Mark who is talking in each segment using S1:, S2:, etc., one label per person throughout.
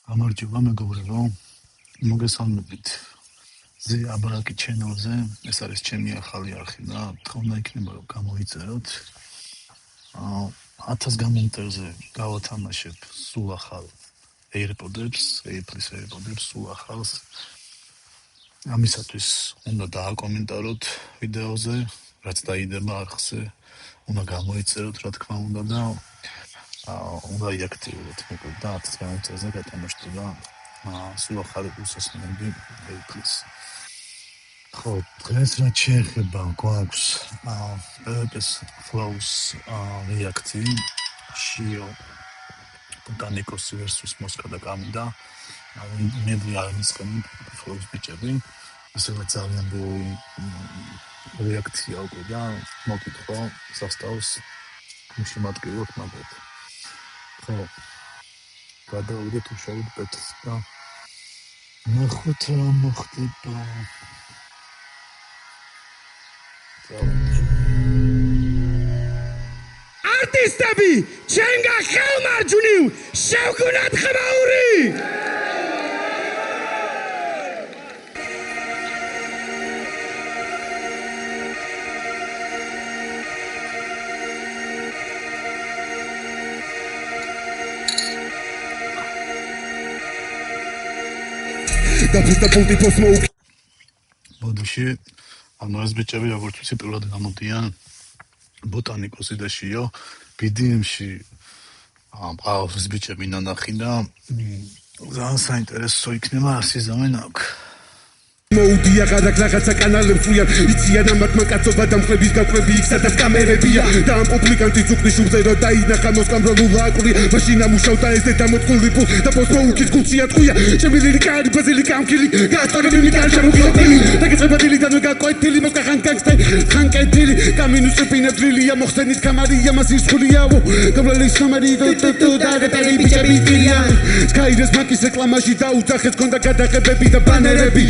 S1: გამარჯობა მეგობრებო, მოგესალმებით ზე აბარაკი ჩენელზე. ეს არის ჩემი ახალი არხი და თხოვნა იქნება რომ გამოიწეროთ. 1000 გამომწერზე გავათამაშებ სულ ახალ AirPods, Apple's AirPods სულ ახალს. ამისათვის უნდა დააკომენტაროთ ვიდეოზე, რაც დაიდება არხზე, უნდა გამოიწეროთ რა თქმა უნდა და უნდა იაქტიუროთ მოკლედ და 1000 გამომწერზე გატამაშდება სულ ახალი უსასმენები Apple's. ხო, დღეს რაც შეეხება გვაქვს PvP Flows რეაქცი შიო ბოტანიკოსი versus მოსკა და კამიდა. მე არ მისყენი Flows ბიჭები. ასევე ძალიან ბევრი რეაქცია უკვე და მოგითხრა სასტავს მშემატკივროთ მაგათ. ხო, გადავიდეთ უშუალოდ ბეთს და ნახოთ რა მოხდება.
S2: არტისტები, ჩვენგან ხელმარჯვნივ შევგუნათ ხმაური!
S1: ბოდიში, ეს ბიჭები როგორც ვიცი პირველად გამოდიან ბოტანიკოსი და შიო BDM-ში ყავს ბიჭები ნანახი და ძალიან საინტერესო იქნება ასიზამენ აქ.
S2: მოუდია გადაგრაღაცა კანალებს ვიან იციან ამათმა კაცობა დამხრების გაკვები იქ სადაც კამერებია და ამ პუბლიკანტის უხდის შუბზე რომ დაინახა მოსკამროლულა აკური მაშინ ამუშავდა ეს და მოწყული პულ და პოსტმოუკის გულცია ტყვია შემილილი კარი ბაზილიკა ამქილი გასტაგებინი კარი შემოგიობილი დაგეწებადილი და გაკვეთილი მოსკა ხანკეთილი კამინუს წვინებდრილია მოხსენის კამარია მასის ხულიაო გავლელის სამარი და დაგეტელი ბიჭები დილია სკაირეს მაკის რეკლამაში დაუძახეს კონდა გადაღებები და ბანერები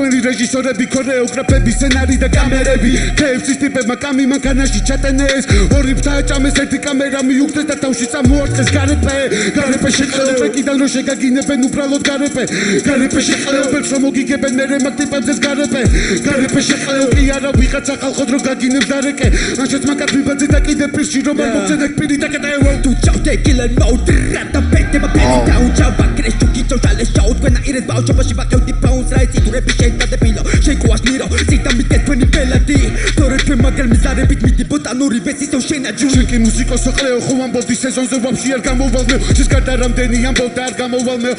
S2: რეჟისორები, ქორეოგრაფები, სცენარი და კამერები KFC-ის ტიპებმა კამი მანქანაში ჩატენეს ორი ფთა აჭამეს ერთი კამერა მიუგდეს და თავში წამოარტყეს გარეპე შეყლეო ტრეკიდან რომ შეგაგინებენ უბრალოდ გარეპე შეყლეო ბელს რომ მოგიგებენ მერე მაგ ტიპებზეს გარეპე შეყლეო კი არა ვიღაცა ხალხოდ რომ გაგინებს დარეკე ანჩეთ მაკაც მიბაძე და კიდე პირში რომ არ მოგცენեք პირი და კეტეო თუ ჩავდე კილერ მოუდ რატა პეტება პერი დაუჭავ ბაკრეშ თუ კიცო ჟალეს ჩაუ თქვენა ირეს ბავშვობაში ვაკევდი ფაუნს რაიცი თურები შეგდადებილო შეკვას ნირო სიტამიტე თქვენი ბელადი თორე თქვენ მაგალ მიზარებით მიდი ბოტანური ვესისო შენაჯული შეკი მუსიკოსო ყლეო ხო ამბობდი სეზონზე ვაფშე არ გამოვალმეო შეს გარდა რამდენი ამბობდა არ გამოვალმეო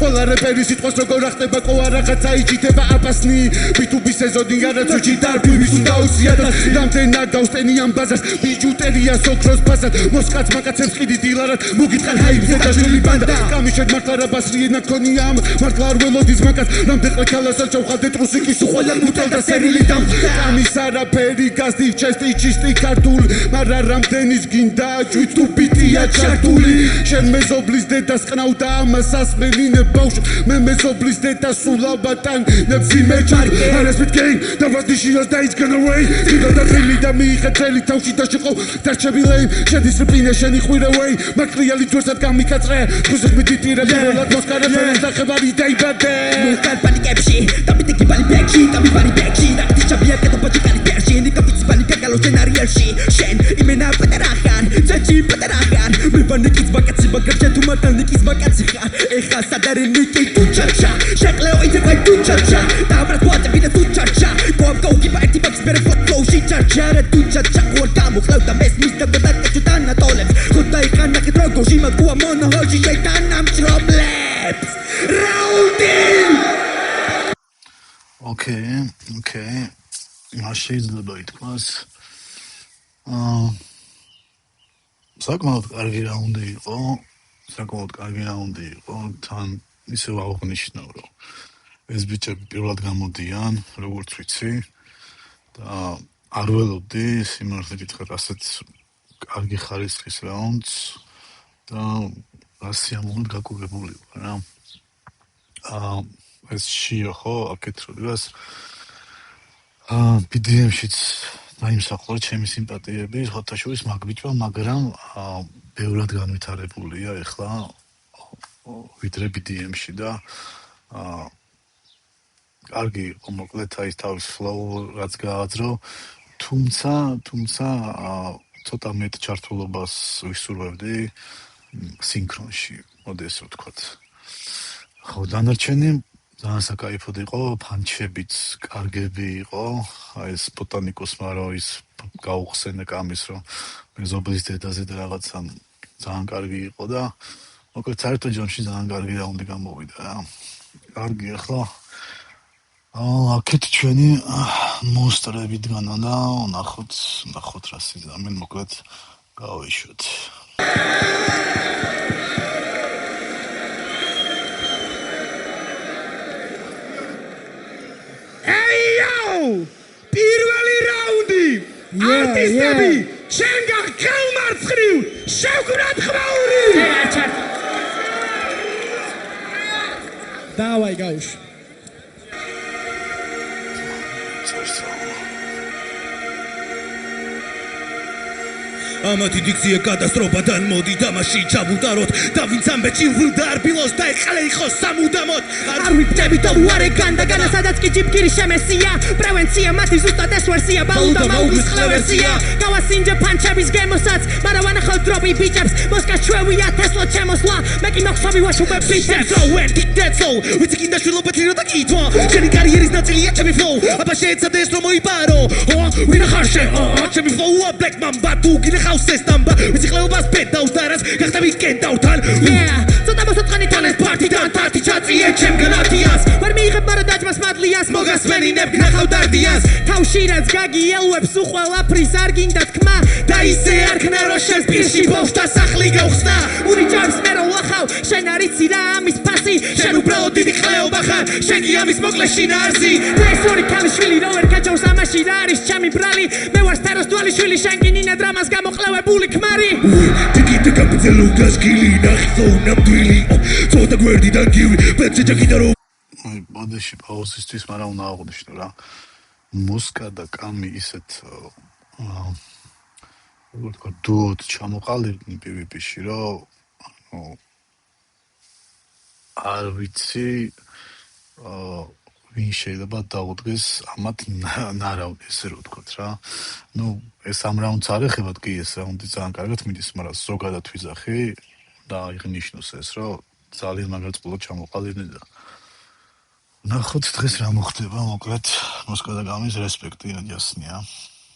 S2: ყველა რეპერი სიტყვას როგორ ახტება ყო რაღაცა იჭითება აპასნი B2B სეზონი არაც უჭი დარგვივის უნდა უსიადა რამდენა გავსტენიან ბაზარს ბიჯუტერია სოქროს ბაზარ მოსკაც მაკაცებს ყიდი დილარად მოგიტყან ჰაიბზე დაჟილი ბანდა კამიშეთ მართლა რა ბასრიენა ქონია მართლა არ ველოდის მაკაც რამდენყლა ქალასა ჩავხალდე ტრუსიკის უხვალა მუტელდა სერილი დამ კამის არაფერი გასდი ჩესტი ჩისტი ქართული მარა რამდენის გინდა ჯვით თუ ბიტია ჩართული შენ მეზობლის დედას ყნავდა ამას ასმენინე ბავშვ მე მეზობლის დედა სულაბატან ნებსი მეჭარი არეს მიტკეინ და ვადიშიოს და it's gonna away თვითონ და წილი და მიიღე წელი თავში და შეყო დარჩებილეი შედის რპინე შენი ხვირევეი მაკრიალი ჯვერსად გამიკაწრე ხუსეთ მიდიტირე პირველად მოსკარებს დახევარი დაიბადე მოსკარ პანიკებში და მიტიკი ბალი ბექში და მიბარი ბექში და ტიჩაბია კეთობაჭი კარი პერში ნიკაპიცი ბალი კაკალო სცენარიაში შენ იმენა პატერახარ წეჭი პატერახარ მიბანიკის ბაკაცი ბაკაცი თუ მარტანიკის ბაკაცი ხარ ეხა სადარი ნიკი თუ ჩაჩა შეყლეო იცეკვай თუ ჩაჩა და აბრათ ვატები და თუ ჩაჩა კოაპკაუკი პარტი ბაქს მერე ფოტოში ჩაჩა რა თუ ჩაჩა ყوار გამოხლავდა მესმის და გადაკეთო დანატოლებს ხოდა იყანაკეთ როგორ იმაკუა მონოჰოლში შეიტანამ პრობლემს რაუნდი
S1: Okay. მას შეიძლება ითქვას საკმაოდ კარგი რაუნდი იყო, თან ისევ აღნიშნავ, რომ ეს ბიჭები პირველად გამოდიან, როგორც ვიცი და არ ველოდი სიმართლე გითხრათ ასეთ კარგი ხარისხის რაუნდს და ასე ამოვნად გაკურებული ვარ რა. ეს შიო ხო აქეთ როდებას BDM-შიც დაიმსახურა ჩემი სიმპათიები ხოთაშოვის მაგ ბიჭმა, მაგრამ ბევრად განვითარებულია ეხლა ვიდრე BDM-ში და კარგი იყო მოკლედ აი თავის flow რაც გააძრო თუმცა ცოტა მეტ ჩართულობას ვისურვებდი სინქრონში მოდი ესე ვთქვათ ხო დანარჩენი ძალიან საკაიფოდ იყო ფანჩებიც კარგები იყო აი ეს ბოტანიკოსმა რო ის გაუხსენა კამის რომ მეზობლის დედაზე და რაღაცა ძალიან კარგი იყო და მოკლედ საერთო ჯამში ძალიან კარგი რაუნდი გამოვიდა რა კარგი ახლა აქეთ ჩვენი მონსტრები დგანა და ნახოთ რა სიზამენ მოკლედ გავიშვათ
S2: პირველი რაუნდი არტისტები შენგან ხელმარცხნივ შევგვრათ ხვაური
S3: დავაი გავუშვ
S2: ამათი დიქცია კატასტროფადან მოდი დამაში ჩავუტაროთ და ვინც ამბეჭი ვრდა არბილოს და ეხლა იყოს სამუდამოდ
S3: არ ვიპტები და უარეგან და განა სადაც კი ჯიბგირი შემესია პრევენცია მათი ზუსტად ეს ვერსია ბალუტა მაუგლის ხლევერსია გავასინჯე ფანჩების გემოსაც მაგრამ ანახავ დროპი ბიჭებს მოსკას ჩვევია თესლა ჩემოსლა მე კი ნოხსავი ვაშუბებ ბიჭებს
S2: where did that so ვიცი კიდე შვილობეთირო და კითხვა შენი კარიერის ნაწილია ჩემი flow აბა შეეცადეს რომ მოიპარო ვინ ხარ შენ ჩემი flow-ა black mamba თუ კიდე ხავსეს დამბა ვიცი ხლეობას პედავს და რას გახდები კენტავთან
S3: ცოტა მოსაწყანი
S2: ტალენტ პარტიდან თართი ჩაწიე ჩემგან ათიას
S3: ვერ მიიღებ ბარო დაჯმას მადლიას
S2: მოგასმენინებ გნახავ დარდიას
S3: თავში რაც გაგიელვებს უყველაფრის არ გინდა თქმა
S2: და ისე არ ქნა რომ შენს პირში ბავშთა სახლი გავხსნა
S3: ურიჯავს მე რო ლახავ შენ არიცი რა ამის ფასი
S2: შენ უბრალოდ დიდი ხლეობა ხარ შენ კი ამის მოკლე შინაარსი
S3: ეს ორი ქალიშვილი რო ვერ გაჯავს ამაში რა არის ჩემი ბრალი მე ვარ სტეროს თვალიშვილი შენ კი ნინა დრამას გამოყლევებული ქმარი
S2: ტიკიტი კაპიტელუდას გილი ნახო ნამდვილი ცოტა გვერდიდან გივი პეცე ჯაკიტა რო
S1: აი ბოდეში პაუზისთვის მაგრამ უნდა აღვნიშნო რა მოსკა და კამი ისეთ როგორ თქვა დუოთ ჩამოყალიბდნენ PvP-ში რომ არ ვიცი ვინ შეიძლება დაუდგეს ამათ ნარავდი ესე რომ ვთქვათ რა ნუ ეს ამ რაუნდს არ ეხებათ კი ეს რაუნდი ძალიან კარგად მიდის მაგრამ ზოგადად ვიზახი და აღნიშნოს ეს რომ ძალიან მაგარწყულად ჩამოყალიბდნენ და ნახოთ დღეს რა მოხდება მოკლედ მოსკა და გამის რესპექტი აჯასნია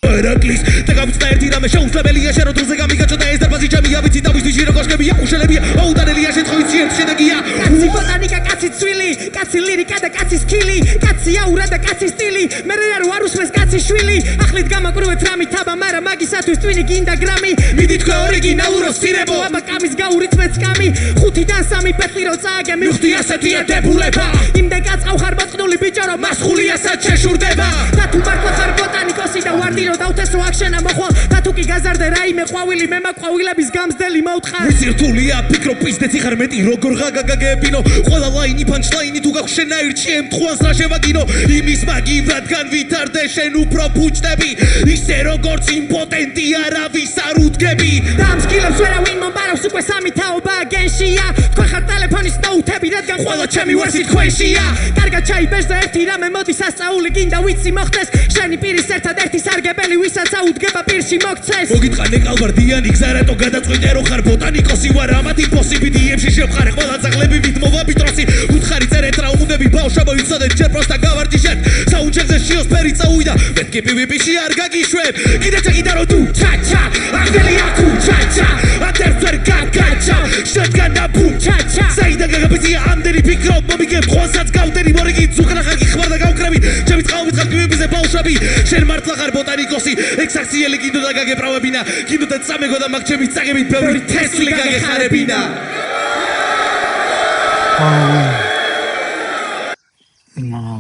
S2: ერაკლის და გამწდა ერთი რამე შეუძლებელია შენ რომ დროზე გამიგაჩო და ეს დარბაზი ჩემია ვიცი დავისთვის ჟირო კოშკებია უშელებია აუდანელია შეთხოვის ძიებს შედეგია
S3: კაცი ბოტანიკა კაცი ცვილი კაცი ლირიკა და კაცი სკილი კაცი აურა და კაცი სტილი მე რა არ უსმენს კაცი შვილი ახლით გამაკრუეთ რამი თაბა მაგრამ მაგისათვის twini გინდა გრამი
S2: მიდი თქვა ორიგინალურო სტირებო
S3: აბა კამის გაურიწმეთ კამი 5-დან 3 პეტლი რო წააგე
S2: მივხვდი ასეთია დებულება
S3: იმდენ კაცყავ ხარ მოწყნული ბიჭო რომ
S2: მასხულიასაც შეშურდება
S3: და თუ მართლა ხარ ბოტანიკოსი და ვარდი დავთესო აქშენა მოხვალ და თუ კი გაზარდე რაიმე ყვავილი მე მაყვავილების გამზდელი მოვთხარ
S2: ვიცი რთულია ფიქრო პიზდეთი ხარ მეტი როგორ გაგაგებინო ყველა ლაინი პანჩლაინი თუ გაქვს შენაირჩი ემთხوانს რა შევაგინო იმის მაგი რადგან ვითარდე შენ უფრო ფუჭდები ისე როგორც იმპოტენტი არავის არ უდგები
S3: და ამ სკილებს ვერავინ მომბარავს უკვე სამი თაობა გენშია თქვენ ხარ ტელეფონის ნოუთები რადგან ყველა ჩემი ვერსი თქვენშია კარგად ჩაიბერძდა ერთი რამე მოდი სასწაული გინდა ვიცი მოხდეს შენი პირის ერთადერთი სარგებელი ვისაც აუდგება პირში მოგცეს
S2: მოგიტყანე კალვარდიანი გზა რატო გადაწყვიტე რომ ხარ ბოტანიკოსი ვარ ამათი პოსი BDM-ში შევხარე ყველა ძაღლები ვიდმოვა ბიტროსი უთხარი წერეთ რა უმუნდები ბავშვებო იცოდეთ ჯერ პროსტა გავარჯიშეთ საუნჯერზე შიოსფერი წაუვიდა მეთქი PvP-ში არ გაგიშვებ კიდე ჩაკიდა რომ თუ ჩაჩა აღდელია თუ ჩაჩა ათერთვერ გაგაჩა შედგანა ბუ ჩაჩა საიდან გაგაბიზია ამდენი ფიქრობ მომიგებ ხვანსაც გავდენი მორიგი ზუხრა ხარ გიხმარ და გავკრები ჩემი წყალობით ხარ PvP-ზე ბავშვები შენ მართლა ხარ ბოტანიკოსი ექსაქციელი კიდო და გაგეპრავებინა კიდო და წამეგო და მაგ ჩემი წაგებით ბევრი თესლი გაგეხარებინა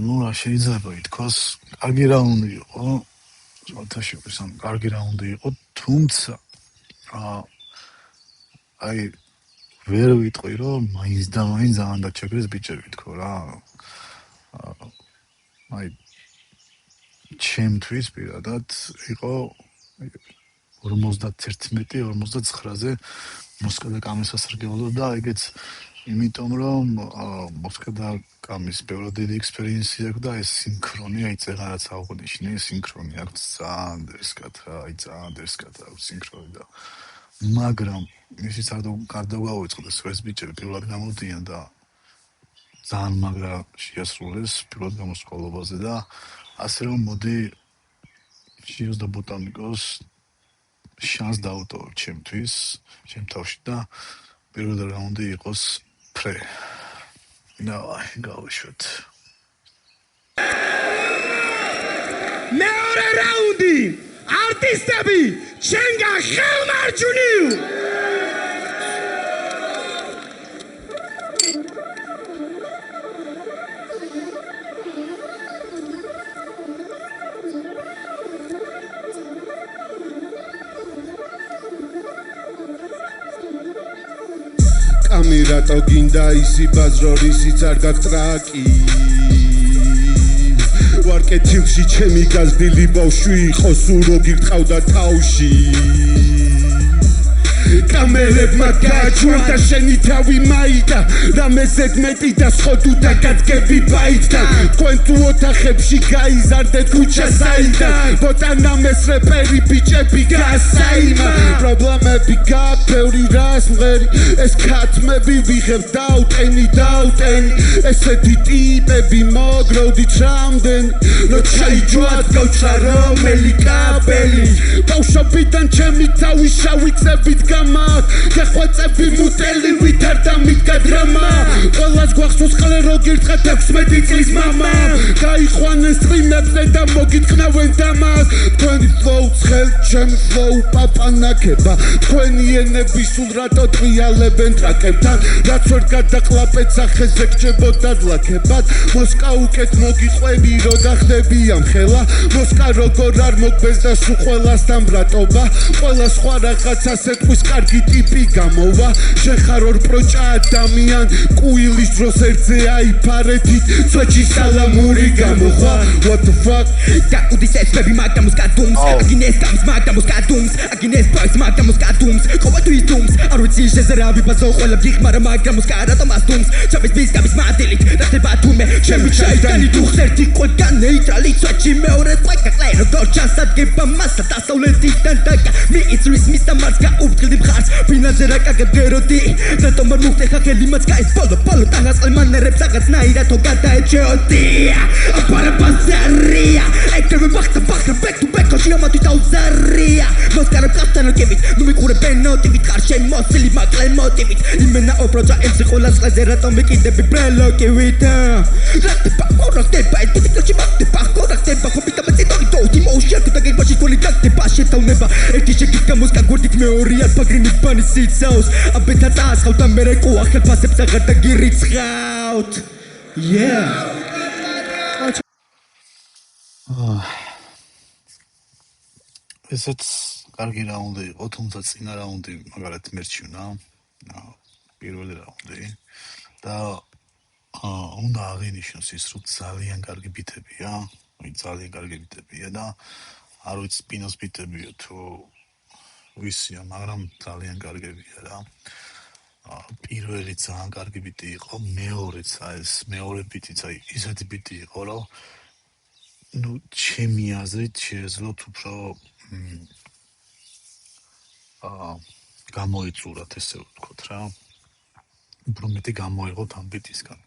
S1: ნუ რა შეიძლება ითქვას კარგი რაუნდი იყო მოთაშების ამ კარგი რაუნდი იყო თუმცა აი ვერ ვიტყვი რომ მაინც და მაინც ძალიან დაჩაგრეს ბიჭები თქო რა აი ჩემთვის პირადად იყო 51-59-ზე მოსკა და კამის სასარგებლო და ეგეც იმიტომ რომ მოსკა და კამის ბევრად დიდი ექსპერიენსი აქვს და ეს სინქრონი, აი წეგანაც აღნიშნე, სინქრონი აქვს ძალიან დერსკად რა, აი ძალიან დერსკად აქვს სინქრონი და მაგრამ ისიც არ დავავიწყდეს, ეს ბიჭები პირველად გამოდიან და ძალიან მაგრა შეასრულეს პირველად გამოსყოლობაზე და ასე რომ მოდი შიოს და ბოტანიკოს შანს დავუტოვებ ჩემთვის, ჩემ თავში და პირველ რაუნდი იყოს ფრე. გავუშვათ.
S2: მეორე რაუნდი არტისტები ჩვენგან ხელმარჯვნივ კამერატო გინდა ისი ბაზრორისიც არ გაგტრაკი ვარკეთილში ჩემი გაზრდილი ბავშვი იყო სულ რო გირტყავდა თავში კამერებმა გააჩვენდა შენი თავი მაიტა რამესეთ მეტი და სხოდუ და გადგები ბაიტთან თქვენ თუ ოთახებში გაიზარდეთ ქუჩა საიდან ბოტანა მესრეფერი ბიჭები გასაიმა პრობლემები გაფევრი რას მღერი ეს ქათმები ვიღებ დაუტენი ესეთი ტიპები მოგროდით რამდენ რო ჩაიჯვათ გავჩა რომელი კაბელი ბავშვობიდან ჩემი თავი შავი წებით გახვეწები მუტელი ვითარ და მიგდრამა ყველას გვახსოვს ყლე რო გირთხა 16 წლის მამა გაიყვანეს სტრიმებზე და მოგიტყნავენ დამას თქვენი ფლოუ ცხელ ჩემი ფლოუ პაპანაკება თქვენი ენები სულ რატო ტრიალებენ ტრაკებთან რაც ვერ გადაყლაპეთ სახეზე გჭებოდა ლაქებად მოსკა უკეთ მოგიყვები რო გახდები ამხელა მოსკა როგორ არ მოგბეს და სულ ყველასთან ბრატობა ყველა სხვა რაღაცას ეტყვის კარგი ტიპი გამოვა შეხარ ორ პროჭა ადამიან კუილის დროს ერთზე აიფარეთით სვეჩი სალამური გამოხვა what the fuck
S3: გაუდის ესები მაგდამოს გადუმს აგინეს გამს მაგდამოს გადუმს აგინეს ბოის მაგდამოს გადუმს ყოველთვის დუმს არ ვიცი შეზერავი ბაზო ყველა ბიხმარა მაგდამოს გარატო მასდუმს ჩაბის ბისკამის მადილით რახდება თუმე ჩემი ჩაიდანი დუხს ერთი ყვეგან ნეიტრალი სვეჩი მეორე ყვეგა როგორ ჩასადგება მასა დასავლეთიდან და მიიწვის მის და მარს გაუფრთხილდი მხარს ფინანზე რა კაგებდეროდი რატომ არ მუხტეხა ხელი მას გაის ბოლო ტანასყლ მანერებს რაღაცნაირად გადაეჩეოდი აბარაბაზარია ეკრები ბახტა back to back შეამათი დაუზარია მოსკარა პლასტანოკებით ნუ მიყურებენ ნოტივით კარშენ მოსილი მაკლენ მოტივით იმენა ოპროჯა ემსი ყოლას ყლეზე რატომ მიკიდები ბრელოკივით რატება ორახდება ეთიკაში მაგდება ხორახდება ხობიტა მეციტორი დოუთი მოუშიარქო და გერბაში თვალი დაგდება შეთავნება ერთი შეკითხა მოსკა გვერდით მეორე ალბაგრინი ბანი სიცავს აბეთა წაასხავთ და მერე ყუა ხელფასებს აღარ დაგირიცხავთ
S1: ესეც კარგი რაუნდი იყო, თუმცა წინა რაუნდი მაგალითად მერჩივნა, პირველი რაუნდი და უნდა აღინიშნოს ის, რომ ძალიან კარგი ბიტებია, ძალიან კარგი ბიტებია და არ ვიცი სპინოს ბიტებია თუ ვისია, მაგრამ ძალიან კარგებია რა. პირველი ძალიან კარგი ბიტი იყო, მეორეც ეს მეორე ბიტიც აი ისეთი ბიტი იყო, რომ ну ჩემი აზრით შეეძლოთ უფრო გამოიწურათ ესე ვთქვათ რა. უფრო მეტი გამოიღოთ ამ ბიტისგან.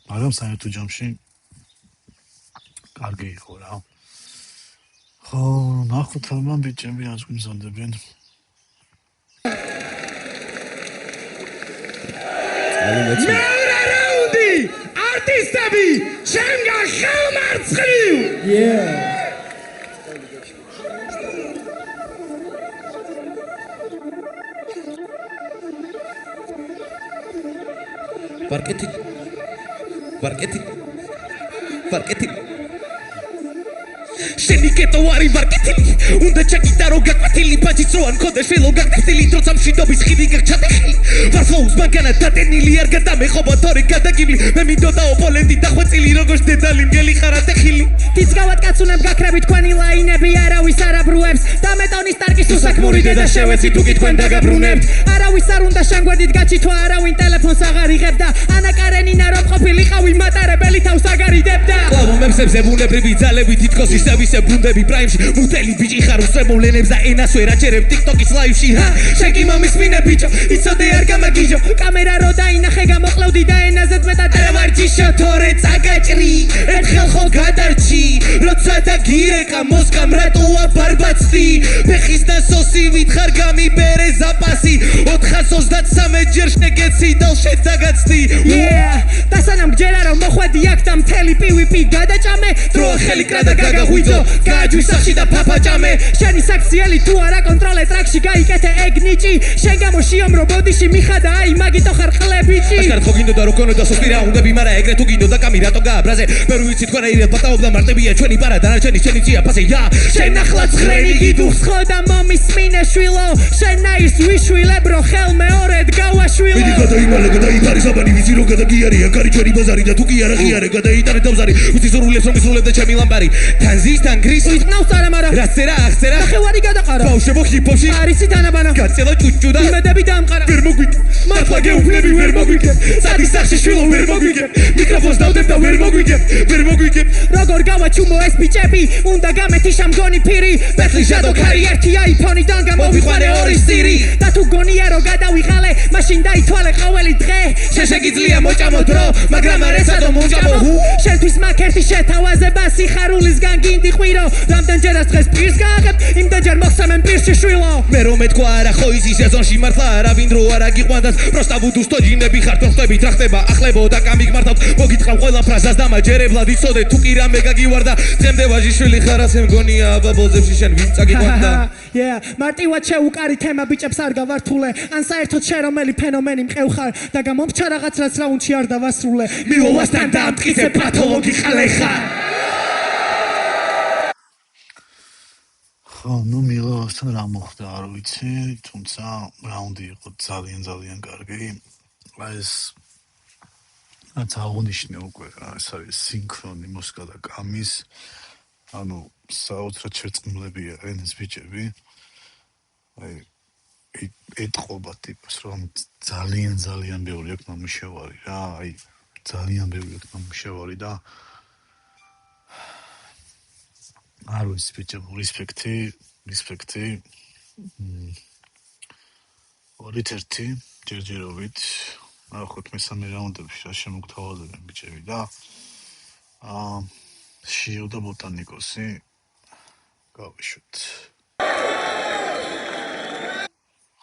S1: მაგრამ საერთო ჯამში კარგი იყო რა. ხო, ნახოთ ამ ბიჭები რას გვიმზადებენ.
S2: მეორე რაუნდი არტისტები ჩემგან ხელმარცხნივ
S4: შენი კეტო არი მარკეტილი უნდა ჩაკიტარო გაკვეთილი ბაჭიც რო არ მქონდეს შვილო გაკეთილი თორსა მშვიდობის ხიდი გაგჩატეხილი ვარსკვლავის მანქანა დატენილი არ გადამეხობა თორე გადაგიბლი მე მინდოდაო პოლენდი დახვეწილი როგორც დედალი მგელი ხარატეხილი
S3: თიცგავად კაცუნებ გაქრები თქვენი ლაინები არავის არ აბრუებს და მეტონი სტარკის უსაქმური დედა შევეცი თუ კი თქვენ დაგაბრუნებთ არავის არ უნდა შანგვერდით გაჩითვა არავინ ტელეფონს აღარ იღებდა ანა კარენინა რომ ყოფილიყავი მატარებელი თავს აგარიდებდა
S4: კლავო მემსებზე ბუნებრივი ძალები თითქოს ისევ ბუნდები პრაიმში მუტელი ბიჭი ხარ უსწრებულენებს და ენას ვერ აჩერებ ტიკტოკის ლაივში შენ კი მომის მინე ბიჭო იცოდე არ გამაგიჯო კამერა რო დაინახე გამოყლევდი და ენაზე მეტად დავარჯიშო თორე წაგაჭრი ერთხელ ხო გადარჩი როცა დაგირეკა მოსკამ რატოა ბარბაცდი ფეხის და სოსი ვითხარ გამიბერე ზაპასი 433 ჯერ შეგეცი და შეძაგაცდი
S3: და სანამ გჯერა რომ მოხვედი აქ და მთელი პივიპი გადაჭამე დრო ხელი კრა და გაგაღვიძო გააჯვის სახში და ფაფაჭამე შენი საქციელი თუ არა კონტროლე ტრაქში გაიკეთე ეგ ნიჭი შენ გამო შიომრო ბოდიში მიხადა აი მაგიტო ხარ ხლებიჭი
S4: აშკარად ხო გინდოდა რო კონოდა სოფი რაუნდები მარა ეგრე თუ გინდოდა კამი რატო გააბრაზე მე რო ვიცი თქვენ აირად პატაობდა მარტებია ჩვენი პარა დანარჩენი შენი წია ფასე შენ ახლა ცხრენი გიდუხს
S3: ხო და მომისმინე შვილო შენ აის ვიშვილებრო ხელ მეორედ გავაშვილო
S2: მიდი გადაიმალე გადაიფარი საბანი ვიცი რომ გადაგიარია კარი ჩვენი ბაზარი და თუ კი არა ღიარე გადაიტანე დავზარი ვიცი სრულებს რომ ისრულებდა ჩემი ლამბარი თანზის თან გრის
S3: ვიტყნავს არამარა
S4: რაცერა აღწერა
S3: ნახევარი გადაყარა
S4: ბავშვებო ჰიპ-ჰოპში
S3: არისი თანაბანა
S4: გაწელა ჭუჭუ და
S3: იმედები დამყარა
S4: ვერ მოგვიგე მართლა გეუბნები ვერ მოგვიგე სადის სახში შვილო ვერ მოგვიგე მიკროფონს დავდებ და ვერ მოგვიგე
S3: როგორ გავაჩუმო ეს ბიჭები უნდა გამეთიშა მგონი ფირი ბეთლი ჟადო ქარი ერთი აიფონიდან გამოვიყვანე ორი სირი და თუ გონია რომ გადავიღალე მაშინ დაითვალე ყოველი დღე
S4: შენ შეგიძლია მოჭამო დრო მაგრამ არ ესადო მომჭამო
S3: შენთვის მაგ ერთი შეთავაზება სიხარულისგან გინდი ყვირო რამდენჯერაც დღეს პირს გააღებ იმდენჯერ მოხსამენ პირში შვილო
S4: მე რომ ეთქვა არა ხო ისი სეზონში მართლა არავინ დრო არ აგიყვანდას პროსტა ვუდუს თოჯინები ხართ ხტები ტრახტება ახლებო და კამიგმართავთ მოგიტყავ ყველა ფრაზას და მაჯერებლად იცოდე თუ კი რამე გაგივარდა ძემდე ვაჟიშვილი ხარ ასე მგონია აბაბოზებში შენ ვინ წაგიყვანდა
S3: მარტივად შეუკარი თემა ბიჭებს არ გავართულე ან საერთოდ შენ რომელი ფენომენი მყევხარ და გამომრჩა რაღაც რაც რაუნდში არ დავასრულე
S4: მილოვასთან დაამტკიცე პათოლოგი ხალე ხარ
S1: ხო ნუ მილოვასთან რა მოხდა არ ვიცი თუმცა რაუნდი იყო ძალიან კარგი ეს რაც აღნიშნე უკვე ეს არის სინქრონი მოსკა და კამის ანუ საოცრად შერწყმულებია ეს ბიჭები აი ეთყობა ტიპს რომ ძალიან ბევრი აქვს ნამუშევარი რა აი ძალიან ბევრი აქვს ნამუშევარი და არ ვიცი ბიჭებო რესპექტი ორით ერთი ჯერჯერობით ახოთ მესამე რაუნდებში რა შემოგთავაზებენ ბიჭები და შიო და ბოტანიკოსი გავიშვით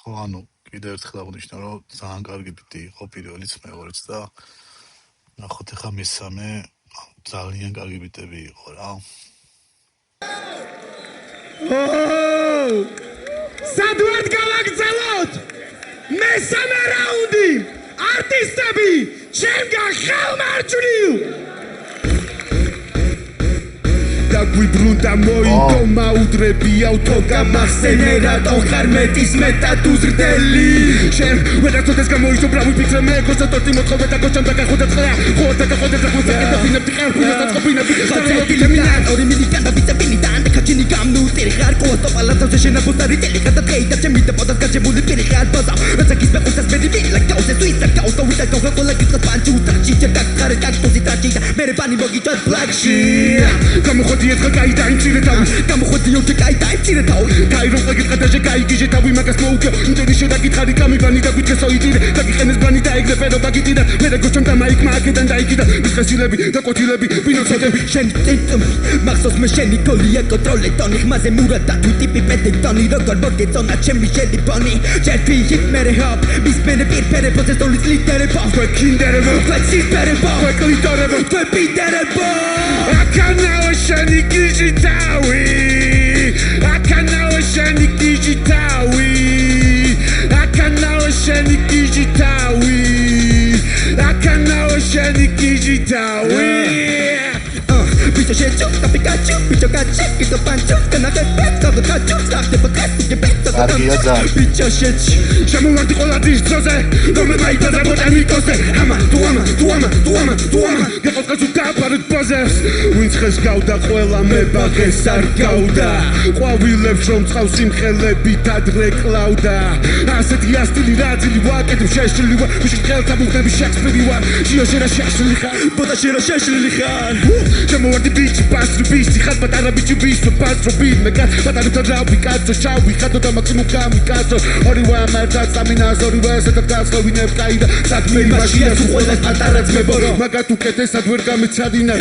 S1: ხო ანუ კიდევ ერთხელ აღნიშნე რომ ძალიან კარგი ბიტი იყო პირველიც მეორეც და ნახოთ ახლა მესამე ძალიან კარგი ბიტები იყო რა
S2: სად ვართ გავაგრძელოთ მესამე რაუნდი არტისტები ჩემგან ხელმარჯვნივ დაგვიბრუნდა მოიგო მაუდრებიაო თო გამახსენე რატო ხარ მეტის მეტად უზრდელი შენ ვერაცოდეს გამოიშო ბრავი ფიქრე მე გოსა თორტი მოწყობე და გოჩამ დაგახოდა წყლა ხო დაგახოდა ზახუთა და ფინები ყერფუნა დაწყობინები ხაცეთი მინატორი მიდიკა და ბიცები და ანტეკაჩინი გამნუტერი ხარ ყოა პალატაზე შენაბუტარი ტელი ხადა ტეიდა ჩემი და პოდას გაჭებული პირი ხარ ბაზა რაცაკის მეყუთას მედი ლაკაუზე სუიცა კაუსა ვიდა კოლა კიტა პანჩუ ტრაჩი და ხარ კაკტოზი ტრაჩი და მე რებანი მოგიწოდ ბლაკში გამოხოდი ერთხელ გაიდა იმცირე თავი გამოხოდი ოჩე გაიდა იმცირე თავი გაირო წაგიტყა და შეგაიგიჟე თავი მაგას მოუგო იმდენი შედაგითხარი გამიბანი და გიჩესო იტირე დაგიყენეს ბანი და ეგრე ფერო ბაგიტირა მე და გოჩამ და მაიკმა აქედან დაიკიდა მისხესილები და კოჩილები ვინოცოდები
S5: შენი წინწუმი მახსოვს მე შენი გოლია კონტროლე ტონი ხმაზე მურად და თუ ტიპი პედეტონი როგორ მოგეწონა ჩემი შელიფონი ჯერფი ჰიტ მერე ჰოპ მისმენე პირფერე პროცესოლის ლიდერებო
S2: ვეკინდერებო
S5: ვეცისპერებო
S2: ვეკლიტორებო
S5: ვეპიდერებო
S2: აკანაო შენი გიჟიტავი აკანაო შენი გიჟიტავი აკანაო შენი გიჟიტავი აკანაო შენი გიჟიტავი
S5: Bicho shecho, kapikachu, bicho kachi, Pizza pancho, canate pezzo, the cacho, starte potessi che pezzo,
S1: კარგია ძალიან.
S5: Piccia sheci,
S2: შემოვარდი ყველა დისტროზე რომლებმა იბადა ბოტანიკოზე ამა გეყოთკაც უდაბარეთ ბაზებს ვინც ხეს გავდა ყველა მე ბაღეს არ გავდა ყვავილებს რომ წყავს სიმხელებით ადრე კლავდა ასეთი ასტილი რაძილი ვაკეთებ შეშლილი ვარ ვიში ხელთა ბუხები შექსპირი ვარ შიოშერა შეშლილი ხარ
S5: Bota shira sheshi khar
S2: შემოვარდი ბიჭი პასრი ბიჭი ხარ პატარა ბიჭი ბიჭი პასრო ბიჭი მე პატარა რავი კაცო შავი ხადო და მაქსიმუმ გამიკაცო ორივე ამერტა სამინას ორივე ესეთ გასხოვინებ კაიდა საქმე იმაშია თუ ყველა პატარა ძმებო მაგათ უკეთესად ვერ გამეცადინა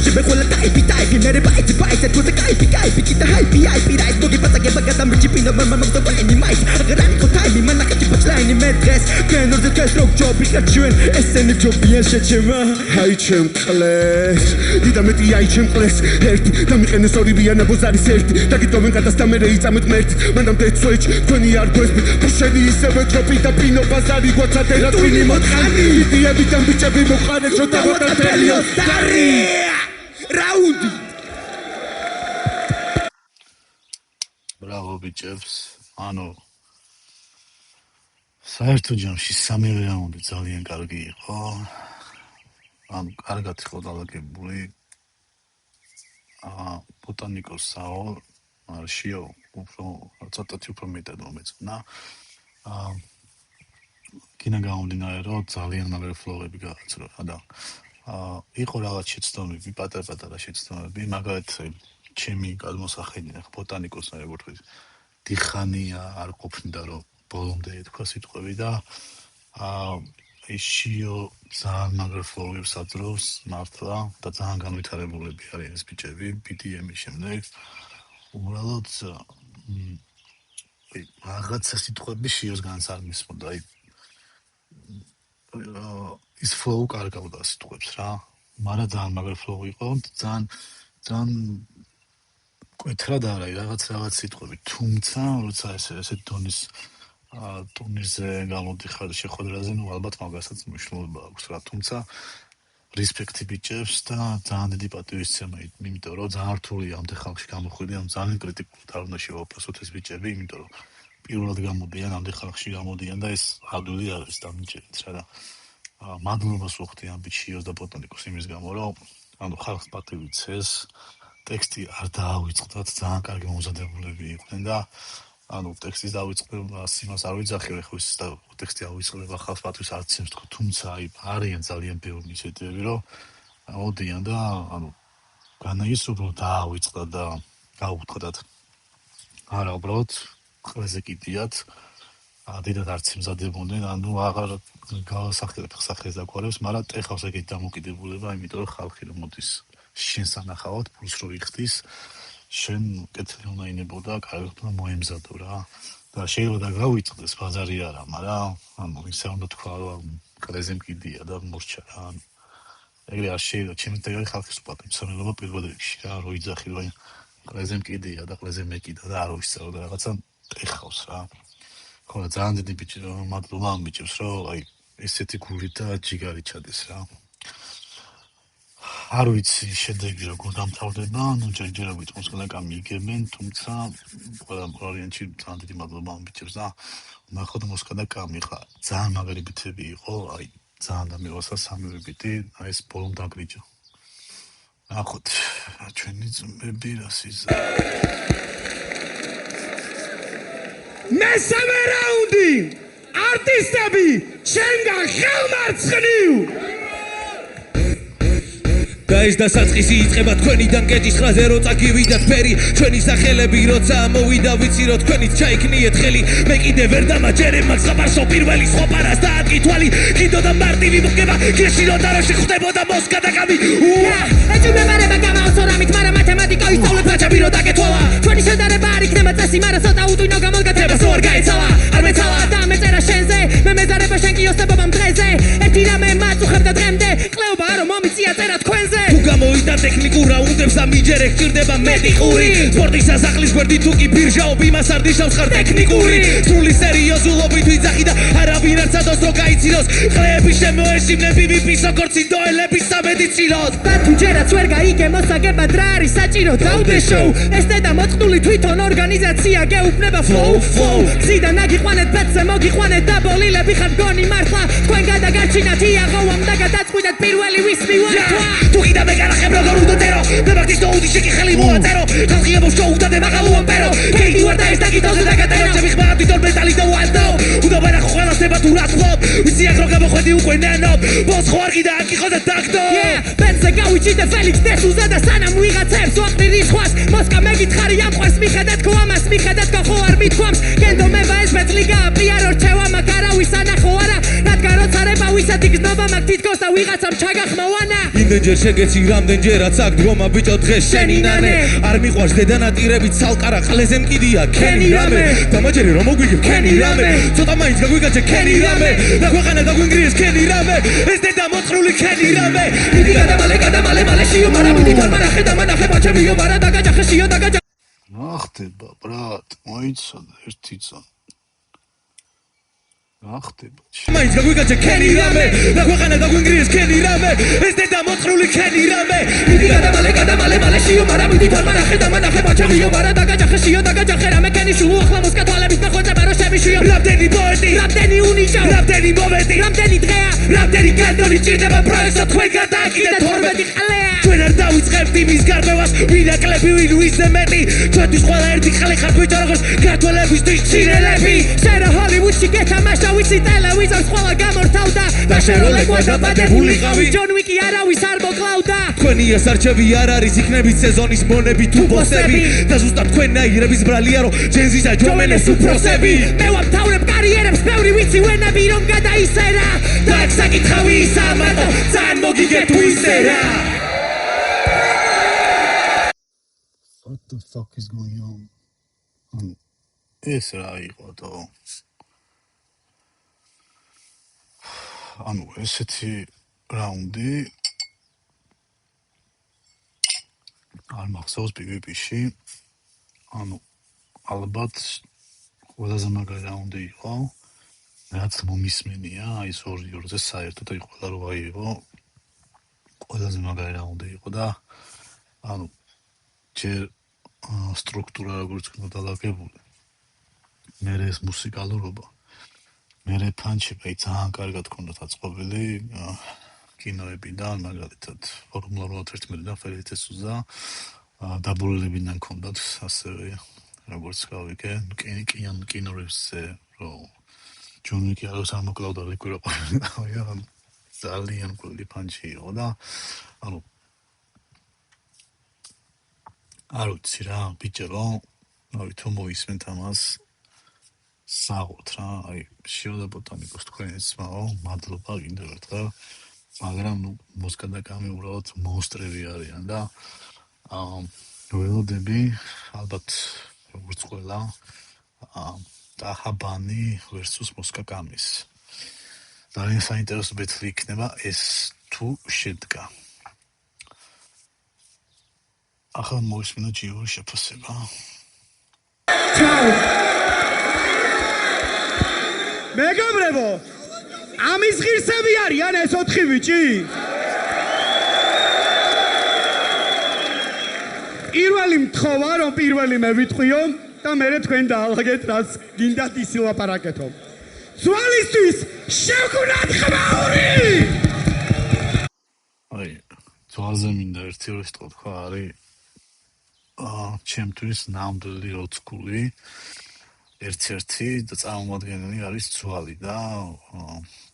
S5: Żeby quella type mere bite tu the type kita hype right dogi pata ke bagata me chipino mama no to ni mai agarani ko time man la kati punchline me dress can order cash rock job ikachuen SN job bien shechema
S2: აი ჩემ ყლეს დიდა მეტი აი ჩემ ყლეს ერთი დამიყენეს ორი ვიანა ბოზარის ერთი დაგიტოვენ გადასთა მე იწამეთ მერტი მანდამდე switch თქვენი არ გვესმით შენი ისევე ჯობი და პინო ბაზარი გვაცადე რა twini მოთხანი იდეებიდან ბიჭები მოყარეთ რომ დავატარებლიო
S5: Dari Raundi
S1: ბრავო ბიჭებს ანუ საერთო ჯამში სამივე რაუნდი ძალიან კარგი იყო ანუ კარგად იყო დალაგებული ბოტანიკოსაო შიო უფრო ცოტათი უფრო მეტად მომეწონა კინა გამომდინარე რომ ძალიან მაგარი ფლოები გააცრო და იყო რაღაც შეცდომები პატარ-პატარა შეცდომები მაგალითად ჩემი გადმოსახედი ნახ ბოტანიკოსა როგორც ვთქვი დიხანია არ ყოფნიდა რომ ბოლომდე ეთქვა სიტყვები და შიო ძალიან მაგარ ფლოებს აძლევს მართლა და ძალიან განვითარებულები არიან ეს ბიჭები BDM-ის შემდეგ უბრალოდ რაღაცა სიტყვები შიოს განს არ მისმოდა აი ის flow კარგავდა სიტყვებს რა მაგრამ ძალიან მაგარ flow იყო ძალიან კვეთრად არა რაღაც სიტყვები თუმცა როცა ესე ტურნირზე გამოდიხარ შეხვედრაზე ნუ ალბათ მაგასაც მნიშვნელობა აქვს რა თუმცა რესპექტი ბიჭებს და ძალიან დიდი პატივისცემა იმიტომ რომ ძალიან რთულია ამდენ ხალხში გამოხვიდე ამ ძალიან კრიტიკულ თარგმანში ვაფასოთ ეს ბიჭები იმიტომ რომ პირველად გამოდიან ამდენ ხალხში გამოდიან და ეს ადვილი არის დამიჭერეთ რა და მადლობას ვუხდი ამ ბიჭიოს და ბოტანიკოს იმის გამო რომ ანუ ხალხს პატივიცეს ტექსტი არ დაავიწყდათ ძალიან კარგი მომზადებულები იყვნენ და ანუ ტექსტის დავიწყებას იმას არ ვიძახებ ხო ის ტექსტი ავიწყდება ხალხს პატვის არ ცემს თქო თუმცა აი არიან ძალიან ბევრი ინიციატივები რომ მოდიან და ანუ განაისურვო დაავიწყდა და გაუთხდათ არა უბრალოდ ყველაზე კიდიათ დიდად არც იმზადებოდნენ ანუ აღარ გავასახელებ სახეს დაგვარებს მაგრამ ტეხავს ეგეთი დამოკიდებულება იმიტომ რომ ხალხი რომ მოდის შენს ანახავად პლუს რო იხდის შენ კეთილი უნდა ინებოდა კარგად უნდა მოემზადო რა და შეიძლება და გავიწყდეს ბაზარი არა მაგრამ ანუ ისე უნდა თქვა რომ ყველაზე მკიდია და მორჩა რა ეგრე არ შეიძლება ჩემი ტექნიკა ხალხის უპატივცემელობა პირველ რიგში რა რო იძახი რომ ყველაზე მკიდია და ყველაზე მეკიდა და არ ვისწავლო და რაღაცა ტეხავს რა ხო ძალიან დიდი ბიჭი რომ მადლობა ამ ბიჭებს რომ აი ესეთი გული და ჯიგარი ჩადეს რა არ ვიცი შედეგი როგორ დამთავრდება, ну ჯერჯერობით მოსკნაკა მიიგებენ, თუმცა ყველა ვარიანტში ძალიან დიდი მადლობა ამ ბიჭებს და ნახოთ მოსკნაკა მიხა. ძალიან მაგარი ბიტები იყო, აი ძალიან დამიღოსა სამივე ბიტი, აი ეს ბოლომ დაგრიჯა. ნახოთ, ჩვენი ძმები რას იზა.
S4: მესამე რაუნდი. არტისტები, შენგან ხელმარცხნივ. Guys, და საწყისი იწყება თქვენიდან კეჭის ხაზზე რო წაგივიდათ ფერი ჩვენი სახელები როცა მოვიდა ვიცი რომ თქვენით ჩაიქნიეთ ხელი მე კიდე ვერ დამაჯერებ მაგ საფარსო პირველი სხოპარას დაადგი თვალი კიდო და მარტივი მოგება გეში რო დაროში ხდებოდა მოსკა და გამი
S3: ეჭვი მემარება გამაოსო რამით მაგრამ მათემატიკა ვისწავლებ რაჭები რო დაგეთვალა ჩვენი შედარება არ იქნება წესი მაგრამ ცოტა უტვინო გამოგაცებას რო არ გაეცალა არ მეცალა და მეწერა შენზე მე მეზარება შენ კი ოსტებობამ დღეზე ერთი რამე მაწუხებ და დღემდე ყლეობა რომ მომიწია წერა თქვენზე
S4: თუ გამოიდა ტექნიკურ რაუნდებს და მიჯერე გჭირდება მეტი ყური სპორტის სასახლის გვერდი თუკი ბირჟაობ იმას არ დიშავს ხარ ტექნიკური სრული სერიოზულობით ვიძახი და არავინ არც იცოს რო გაიცინოს ყლეების შემოეშინები ვიპის როგორც ინდოელების სამედიცინოს
S3: და თუ ჯერაც ვერ გაიგე მოსაგებად რა არის საჭირო დავდე შოუ ეს დედა მოწყნული თვითონ ორგანიზაცია გეუბნება flow გზიდან აგიყვანეთ ბეთზე მოგიყვანეთ და ბოლილები ხარ გონი მართლა თქვენ გადაგარჩინათ იაღოვამ და გადაწყვიტეთ პირველი ვის მივარქვა
S4: თუ კიდე მეკარახებ როგორ უნდა წერო მებაქის ნოუდი შეკი ხელი მოაწერო ხალხი ემო შოუ და დემაღალო ამპერო კეიდი ვარ და ეს დაგიტოზე დაგატერო ჩემი ხმაა თვითონ მეტალი და ვალდო უნდა ვერახო ყველა სება თუ რა თქო ვიცი აქ რო გამოხვედი უკვე ნენო ბოს ხო არ კიდე აქ იყო და დაგდო
S3: ბენზე გავიჭიდე ფელიქს დესუზე და სანამ ვიღაცებს ვაყრი რისხვას მოსკა მეგითხარი ამყვარს მიხედათ ხო ამას მიხედათ ხო არ მithქვამს გენდო მევა ეს მეტლიგა პიარო რჩევა მაგ არავის ანახო არა რადგან როცა რება ვისეთი გზნობა მაგ თითქოს და ვიღაცამ ჩაგახმოვანა
S4: იმდენჯერ შეგეცი რამდენჯერაც აქ დგომა ბიჭო დღეს შენი ნანე არ მიყვარს დედანატირებით ცალკარა ყლეზე მკიდია ქენი რამე დამაჯერე რომ მოგვიგებ ქენი რამე ცოტა მაინც გაგვიგაჩე ქენი რამე და ქვეყანა დაგვინგრიეს ქენი რამე ეს დედა მოწყრული ქენი რამე დიდი გადამალე შიო მარაბიდი თორმა ნახე და მანახე ბაჩებიო მარა დაგაჯახე შიო დაგაჯახე
S1: რა ხდება ბრატ მოიცადა ერთი წამი რა ხდება
S4: მაინც გაგვიგაჩე ქენი რამე და ქვეყანა დაგვინგრიეს ქენი რამე ეს დედა მოწყრული ქენი რამე დიდი გადამალე შიო მარაბიდი თორმა ნახე და მანახე ბაჩებიო მარა დაგაჯახე შიო დაგაჯახე რამე ქენი შულუ ახლა მოსკა თვალების ნახვეწება რო შემიშვიო
S3: რამდენი პოეტი რამდენი უნიჭო
S4: რამდენი მომენტი
S3: რამდენი დღეა
S4: რამდენი კანონი ჭირდება პროექტს თქვენ გადააკიდეთ 12
S3: ყლეა
S4: ჩვენ არ დავიწყებთ იმის გარბევას ვინ აკლები ვინ ვისზე მეტი ჩვენთვის ყველა ერთი ყლე ხართ ბიჭო როგორც ქართველებისთვის ცირელები
S3: შენ რა ჰოლივუდში გეთამაშა ვიცი ტელევიზორს ყველა გამორთავდა და შენ რო ლეკვას დაბადებული ყავი ჯონ ვიკი არავის არ მოკლავდა
S4: თქვენი ასარჩევი არ არის იქნებით სეზონის მონები თუ ბოსები და ზუსტად თქვენნაირების ბრალია რომ ჯენზისა ჯომენეს უფროსები
S3: მე ვამთავრებ კარიერებს ბევრი ვიცი ვენები რომ გადაისერა
S4: და აქ საკითხავი ისაა მარტო ძალიან მოგიგეთ თუ ისერა
S1: What the fuck is going on? ეს რა იყო თო? ანუ ესეთი რაუნდი არ მახსოვს PvP-ში. ანუ ალბათ ყველაზე მაგარი რაუნდი იყო. რაც მომისმენია, ის 2-2-ზე საერთოდ აი ყველა რო აიღო. ყველაზე მაგარი რაუნდი იყო და ანუ ჯერ სტრუქტურა როგორც უნდა დალაგებული. მერე ეს მუსიკალურობა. მერე ფანჩები ძალიან კარგად ქონდათ აწყობილი კინოებიდან, მაგალითად ფორმულა 11-დან ფერიტე სუზა დაბოლელებიდან ქონდათ ასევე როგორც გავიგე, კინორებზე რომ ჯონ ვიკი არავის არ მოკლავდა ლიკვირა ძალიან ყველი ფანჩი იყო და ანუ არ ვიცი რა ბიჭებო, აი თუ მოისმენთ ამას საღოთ რა, აი შიო და ბოტანიკოს თქვენიც მაო, მადლობა კიდევ ერთხელ, მაგრამ ნუ მოსკა და კამი უბრალოდ მონსტრები არიან და ველოდები ალბათ როგორც ყველა ტახაბანი versus მოსკა კამის. ძალიან საინტერესო ბეთლი იქნება ეს თუ შედგა. ახლა მოისმინა ჯიური შეფასება.
S2: მეგობრებო, ამის ღირსები არიან ეს 4 ბიჭი? პირველი მთხოვა რომ პირველი მე ვიტყვიო და მე თქვენ დაალაგეთ რაც გინდათ ისი ლაპარაკეთო. ძვალისთვის შევგუნათ ხმაური!
S1: აი, ძვალზე მინდა ერთი ორი სიტყვა თქვა, არის ჩემთვის ნამდვილი როცკული ერთ-ერთი და წარმომადგენელი არის ძვალი და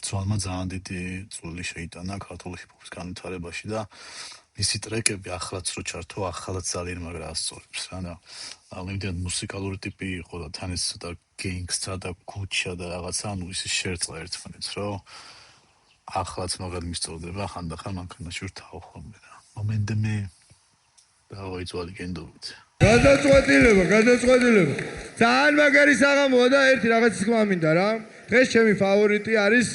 S1: ძვალმა ძალიან დიდი წვლილი შეიტანა ქართული ჰიპ-ჰოპის განვითარებაში და მისი ტრეკები ახლაც რო ჩართო, ახალაც ძალიან მაგრა ასწორებს რა და იმდენად მუსიკალური ტიპი იყო და თან ეს ცოტა გენგსტა და გუჩა და რაღაცა, ანუ ისი შერწყა ერთმანეთს, რომ ახლაც მაგად მისწორდება, ხანდახან მანქანაში ვთავ ხოლმე და მომენტები დავაი ძვალი გენდობით.
S6: გადაწყვეტილება. ძალიან მაგარი საღამოა და ერთი რაღაცის თქმა მინდა რა. დღეს ჩემი ფავორიტი არის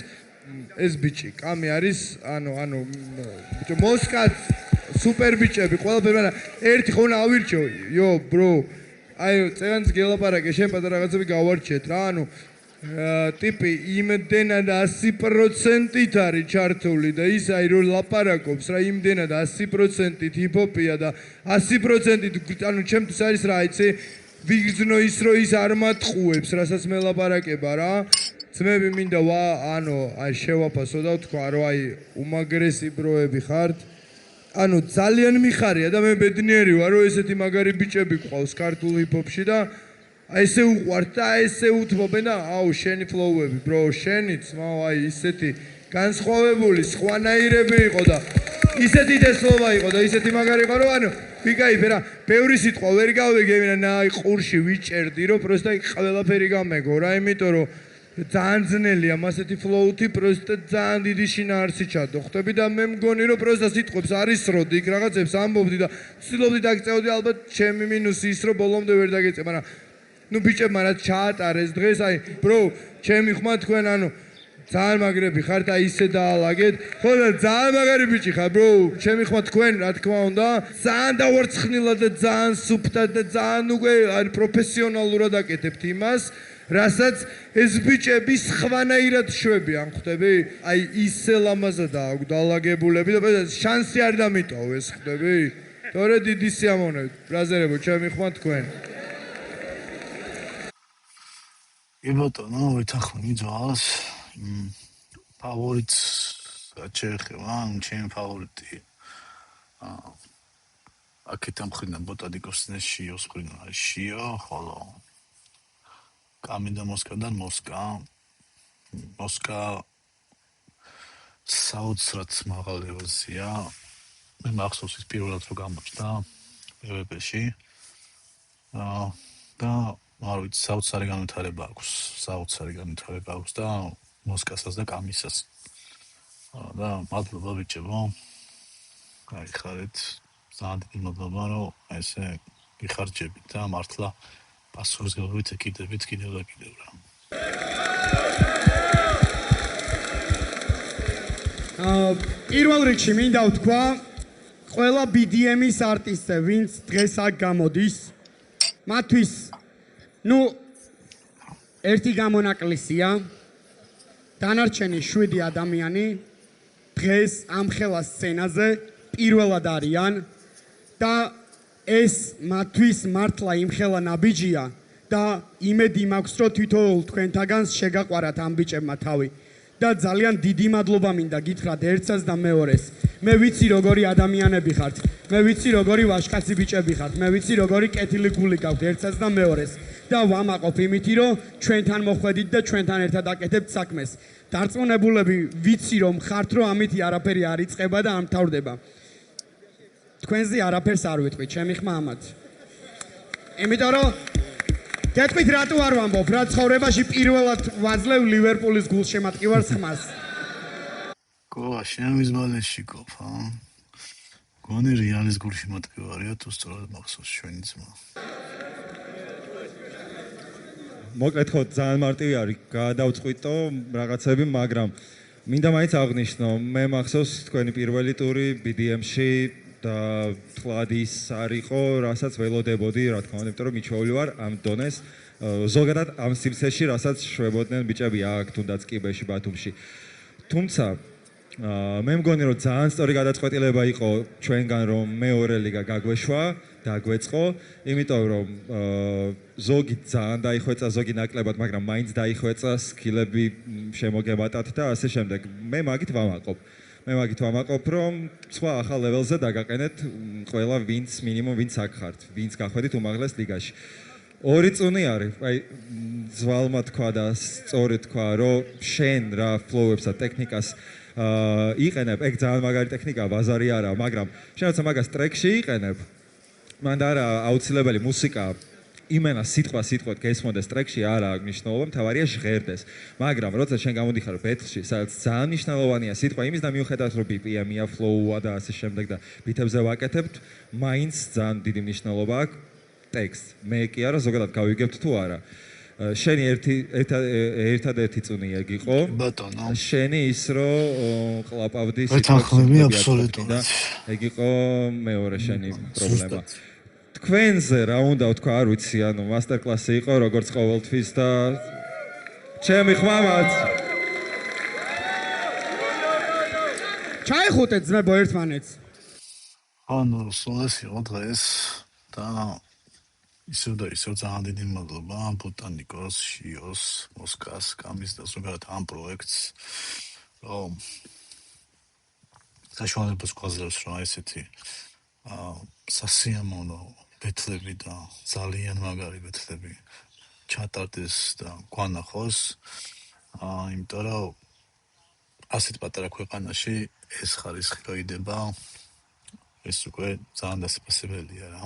S6: ეს ბიჭი. კამი არის, ანუ ბიჭო მოსკა სუპერ ბიჭები, ყველაფერი, მაგრამ ერთი ხონა ავირჩიო. იო, ბრო. აი, წეგანს გელაპარაკე, შენ პატარა რაღაცები გავარჩიეთ რა. ანუ ტიპი იმდენად 100%-ით არის ჩართული და ის აი რომ ლაპარაკობს რა იმდენად 100%-ით ჰიპ-ჰოპია და 100%-ით ანუ ჩემთვის არის რა იცი ვიგრძნო ის რომ ის არ მატყუებს რასაც მე ლაპარაკება რა ძმები მინდა ანუ აი შევაფასო და ვთქვა რომ აი უმაგრესი ბროები ხართ ანუ ძალიან მიხარია და მე ბედნიერი ვარ რომ ესეთი მაგარი ბიჭები ყავს ქართულ ჰიპ-ჰოპში და აი ესე უყვართ და ესე უთმობენ და აუ შენი ფლოუები ბრო შენიც მაო აი ისეთი განსხვავებული სხვანაირები იყო და ისეთი დესლობა იყო და ისეთი მაგარი იყო რომ ანუ ვიკაიფე რა ბევრი სიტყვა ვერ გავიგებინა აი ყურში ვიჭერდი რომ პროსტა ყველაფერი გამეგო რა იმიტომ რომ ძალიან ძნელია მასეთი ფლოუთი პროსტა ძალიან დიდი შინაარსი ჩადო ხვდები და მე მგონი რომ პროსტა სიტყვებს არის სროდი იქ რაღაცებს ამბობდი და ვცდილობდი დაგწევდი ალბათ ჩემი მინუსი ის რომ ბოლომდე ვერ დაგეწე მაგრამ ну ბიჭებმა რაც ჩაატარეს დღეს აი ბრო ჩემი ხმა თქვენ ანუ ძალიან მაგრები ხართ აი ისე დაალაგეთ ხო და ძალიან მაგარი ბიჭი ხარ ბრო ჩემი ხმა თქვენ რა თქმა უნდა ძალიან დავარცხნილად და ძალიან სუფთად და ძალიან უკვე აი პროფესიონალურად აკეთებთ იმას რასაც ეს ბიჭები სხვანაირად შვებიან ხვდები აი ისე ლამაზადა აქვს დაალაგებულები და შანსი არ დამიტოვეს ხვდები თორე დიდი სიამოვნებით ბრაზერებო ჩემი ხმა თქვენ
S1: იბატონო ვეთახმი მიძვალს ფავორიტს ჩეხება ჩემი ფავორიტი აქეთ ამხრიდან ბოტანიკოსის შიოს მხრიდან არის შიო ხოლო კამი და მოსკოდან მოსკა საოცრად მაღალ ლეველზეა მე მახსოვს ის პირველად რო გამოჩნდა PvP-ში და არ ვიცი საოცარი განვითარება აქვს და მოსკასაც და კამისაც და მადლობა ბიჭებო აი ხარეთ ძალიან დიდი მადლობა რომ ესე გიხარჯებით და მართლა პასუხისმგებლობით ეკიდებით კიდევ და კიდევ რა
S7: პირველ რიგში მინდა ვთქვა ყველა BDM-ის არტისტზე ვინც დღეს აქ გამოდის მათთვის ну ერთი გამონაკლისია დანარჩენი 7 ადამიანი დღეს ამ ხელა სცენაზე პირველად არიან და ეს მათთვის მართლა იმხელა ნაბიჯია და იმედი მაქვს რომ თვითონ თქვენთაგანს შეგაყვარათ ამ ბიჭებმა თავი და ძალიან დიდი მადლობა მინდა გითხრათ ერთსაც და მეორეს მე ვიცი როგორი ადამიანები ხართ მე ვიცი როგორი ვაჟკაცი ბიჭები ხართ მე ვიცი როგორი კეთილი გული გაქვთ ერთსაც და მეორეს და ვამაყობ იმითი რომ ჩვენთან მოხვედით და ჩვენთან ერთად აკეთებთ საქმეს დარწმუნებულები ვიცი რომ ხართ რომ ამითი არაფერი არ იწყება და არ მთავრდება თქვენზე არაფერს არ ვიტყვი ჩემი ხმა ამათ იმიტომ რომ გეტყვით რატო არ ვამბობ რა ცხოვრებაში პირველად ვაძლევ ლივერპულის გულშემატკივარს ხმას
S1: გოა შემის ბალენში გოფა გონი რეალის გულშემატკივარია თუ სწორად მახსოვს ჩვენი ძმა
S8: მოკლედ ხო ძალიან მარტივი არის გადავწყვიტო რაღაცები მაგრამ მინდა მაინც აღნიშნო მე მახსოვს თქვენი პირველი ტური BDM-ში და თქვათ ის არ იყო რასაც ველოდებოდი რა თქმა უნდა იმიტომ რომ მიჩვეული ვარ ამ დონეს ზოგადად ამ სიმსეში რასაც შვებოდნენ ბიჭები აქ თუნდაც კიბეში ბათუმში თუმცა მე მგონი რომ ძალიან სწორი გადაწყვეტილება იყო ჩვენგან რომ მეორე ლიგა გაგვეშვა დაგვეწყო იმიტომ რომ ზოგი ძალიან დაიხვეწა ზოგი ნაკლებად მაგრამ მაინც დაიხვეწა სკილები შემოგებატათ და ასე შემდეგ მე მაგით ვამაყობ რომ სხვა ახალ ლეველზე დაგაყენეთ ყველა ვინც მინიმუმ ვინც აქ ხართ ვინც გახვედით უმაღლეს ლიგაში ორი წუნი არის აი ზვალმა თქვა და სწორი თქვა რომ შენ რა ფლოუებს და ტექნიკას იყენებ ეგ ძალიან მაგარი ტექნიკაა ბაზარი არა მაგრამ შენ როცა მაგას ტრეკში იყენებ მანდ არა აუცილებელი მუსიკა იმენა სიტყვით გესმოდეს ტრეკში არა აქვს მნიშვნელობა მთავარია ჟღერდეს მაგრამ როცა შენ გამოდიხარ ბეთლში სადაც ძალიან მნიშვნელოვანია სიტყვა იმის და მიუხედავად რომ BPM-ია ფლოუა და ასე შემდეგ და ბითებზე ვაკეთებთ მაინც ძალიან დიდი მნიშვნელობა აქვს ტექსტ მე კი არა ზოგადად გავიგებთ თუ არა შენი ერთადერთი წუნი ეგ იყო
S1: ბატონო
S8: შენი ის რომ ყლაპავდი
S1: ვეთანხმები აბსოლუტურად
S8: ეგ იყო მეორე შენი პრობლემა თქვენზე რა უნდა ვთქვა არ ვიცი ანუ მასტერ კლასი იყო როგორც ყოველთვის და ჩემი ხმამაც.
S7: ჩაიხუტეთ ძმებო ერთმანეთს.
S1: ანუ სულ ეს იყო დღეს და ისევ და ისევ ძალიან დიდი მადლობა ბოტანიკოს, შიოს, მოსკას, კამის და ზოგადად ამ პროექტს, რომ საშუალებას გვაძლევს, რომ ესეთი სასიამოვნო ბეთლები და ძალიან მაგარი ბეთლები ჩატარდეს და გვანახოს. იმიტომ რომ ასეთ პატარა ქვეყანაში ეს ხარისხი გაიდება, ეს უკვე ძალიან დასაფასებელია რა.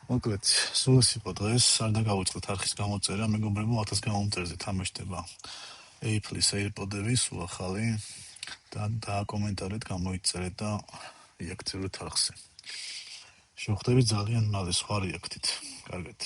S1: მოკლედ, სულ ეს იყო დღეს, არ დაგავიწყდეთ არხის გამოწერა, მეგობრებო, 1000 გამომწერზე თამაშდება Apple-ის AirPod-ები, სულ ახალი და დააკომენტარეთ, გამოიწერეთ და იაქცევთ არხზე. შევხვდებით ძალიან მალე სხვა რეაქტით. კარგად.